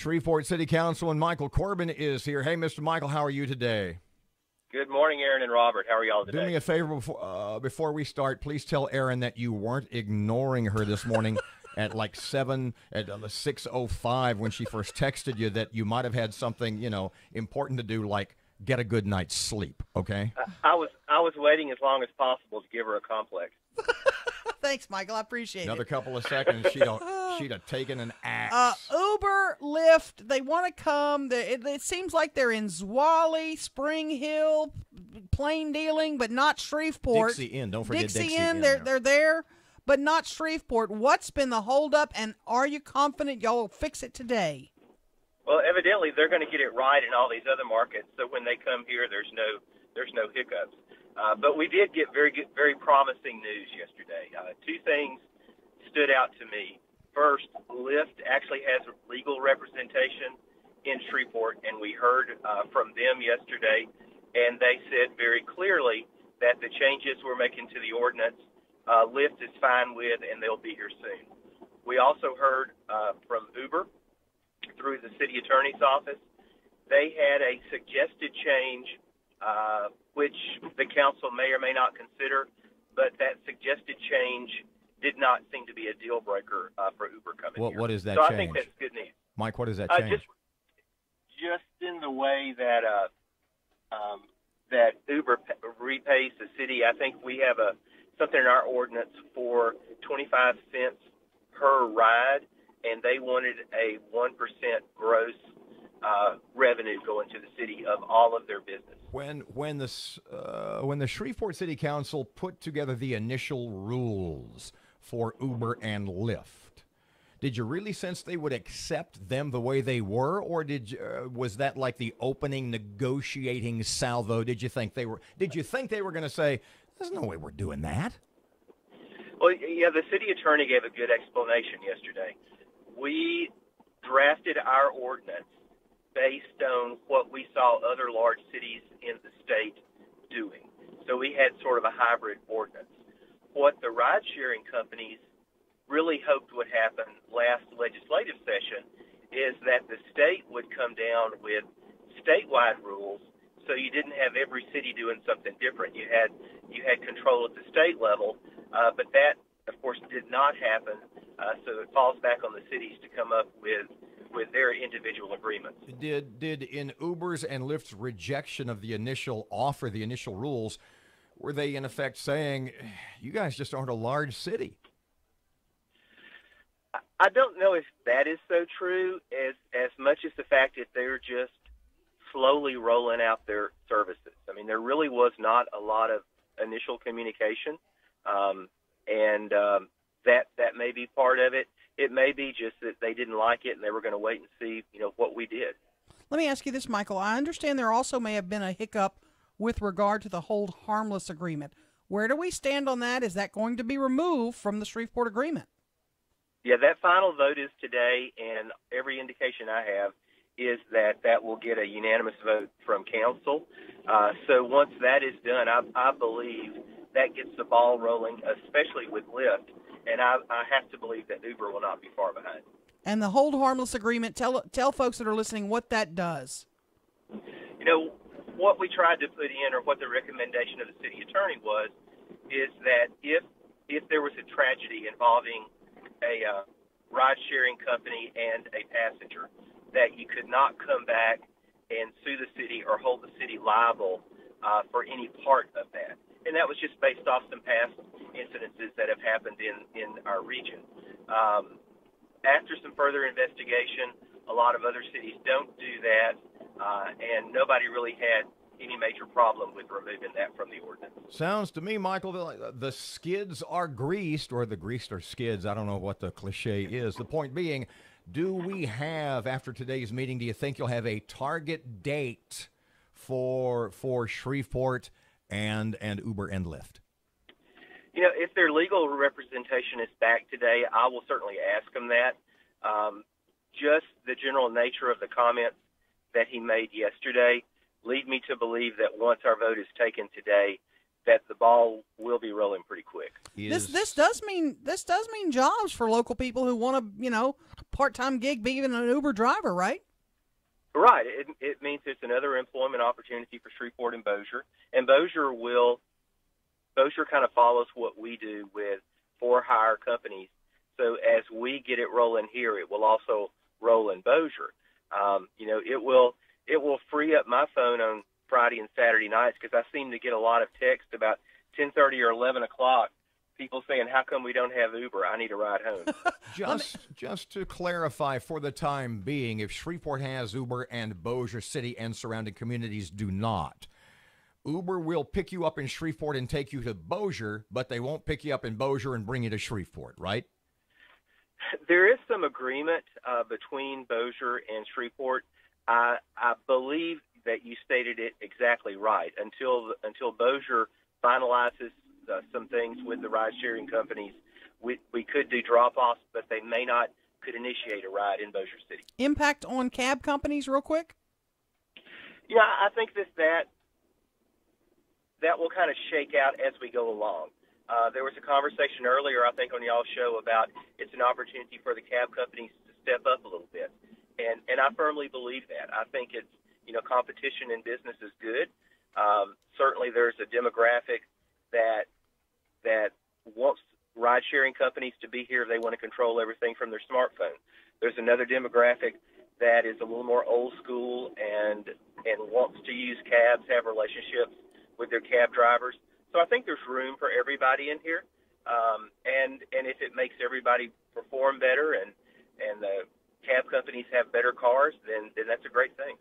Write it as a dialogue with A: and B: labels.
A: Shreveport City Councilman Michael Corbin is here. Hey, Mr. Michael, how are you today?
B: Good morning, Aaron and Robert. How are y'all today?
A: Do me a favor before we start. Please tell Aaron that you weren't ignoring her this morning at like 6:05 when she first texted you that you might have had something, important to do, like get a good night's sleep. Okay.
B: I was waiting as long as possible to give her a complex.
C: Thanks, Michael. I appreciate
A: Another
C: it.
A: couple of seconds, she'd have taken an axe.
C: Uber, Lyft, they want to come. It seems like they're in Zwally, Spring Hill, plain dealing, but not Shreveport.
A: Dixie Inn, don't forget Dixie
C: Inn.
A: Inn.
C: They're there, but not Shreveport. What's been the holdup, and are you confident y'all will fix it today?
B: Well, evidently they're going to get it right in all these other markets, so when they come here, there's no hiccups. But we did get very promising news yesterday. Two things stood out to me. First, Lyft actually has legal representation in Shreveport, and we heard from them yesterday, and they said very clearly that the changes we're making to the ordinance, Lyft is fine with, and they'll be here soon. We also heard from Uber through the city attorney's office. They had a suggested change which the council may or may not consider, but that suggested change did not seem to be a deal breaker for Uber coming here.
A: What is that
B: change?
A: So
B: I think that's good news.
A: Mike, what is that change?
B: Just in the way that that Uber repays the city. I think we have something in our ordinance for 25 cents per ride, and they wanted a 1% gross revenue going to the city of all of their business.
A: When the Shreveport City Council put together the initial rules for Uber and Lyft, did you really sense they would accept them the way they were, or was that like the opening negotiating salvo? Did you think they were going to say, "There's no way we're doing that"?
B: Well, yeah, the city attorney gave a good explanation yesterday. We drafted our ordinance based on what we saw other large cities in the state doing. So we had sort of a hybrid ordinance. What the ride-sharing companies really hoped would happen last legislative session is that the state would come down with statewide rules, so you didn't have every city doing something different. You had control at the state level, but that, of course, did not happen. So it falls back on the cities to come up with their individual agreements.
A: Did in Uber's and Lyft's rejection of the initial offer, the initial rules, were they in effect saying, you guys just aren't a large city?
B: I don't know if that is so true as much as the fact that they're just slowly rolling out their services. I mean, there really was not a lot of initial communication, and that may be part of it. It may be just that they didn't like it and they were going to wait and see, what we did.
C: Let me ask you this, Michael. I understand there also may have been a hiccup with regard to the hold harmless agreement. Where do we stand on that? Is that going to be removed from the Shreveport agreement?
B: Yeah, that final vote is today, and every indication I have is that will get a unanimous vote from council. So once that is done, I believe that gets the ball rolling, especially with Lyft. And I have to believe that Uber will not be far behind.
C: And the hold harmless agreement, tell folks that are listening what that does.
B: What we tried to put in, or what the recommendation of the city attorney was, is that if there was a tragedy involving a ride-sharing company and a passenger, that you could not come back and sue the city or hold the city liable for any part of that. And that was just based off some past incidences that have happened in our region. After some further investigation, a lot of other cities don't do that, and nobody really had any major problem with removing that from the ordinance.
A: Sounds to me, Michael, the skids are greased, or the greased are skids. I don't know what the cliche is. The point being, do we have, after today's meeting, do you think you'll have a target date for Shreveport and Uber and Lyft?
B: If their legal representation is back today, I will certainly ask them that. Just the general nature of the comments that he made yesterday lead me to believe that once our vote is taken today, that the ball will be rolling pretty quick.
C: This does mean jobs for local people who want to part-time gig being an Uber driver, right?
B: Right. It means it's another employment opportunity for Shreveport and Bossier. And Bossier kind of follows what we do with for-hire companies. So as we get it rolling here, it will also roll in Bossier. It will free up my phone on Friday and Saturday nights because I seem to get a lot of text about 10:30 or 11 o'clock, people saying, how come we don't have Uber? I need a ride home.
A: Just to clarify for the time being, if Shreveport has Uber and Bossier City and surrounding communities do not, Uber will pick you up in Shreveport and take you to Bossier, but they won't pick you up in Bossier and bring you to Shreveport, right?
B: There is some agreement between Bossier and Shreveport. I believe that you stated it exactly right. Until Bossier finalizes some things with the ride-sharing companies, we could do drop-offs, but they could initiate a ride in Bossier City.
C: Impact on cab companies, real quick?
B: Yeah, I think that will kind of shake out as we go along. There was a conversation earlier, I think, on y'all's show about it's an opportunity for the cab companies to step up a little bit. And I firmly believe that. I think it's, competition in business is good. Certainly there's a demographic that wants ride-sharing companies to be here. They want to control everything from their smartphone. There's another demographic that is a little more old school and wants to use cabs, have relationships with their cab drivers. So I think there's room for everybody in here. And if it makes everybody perform better and the cab companies have better cars, then that's a great thing.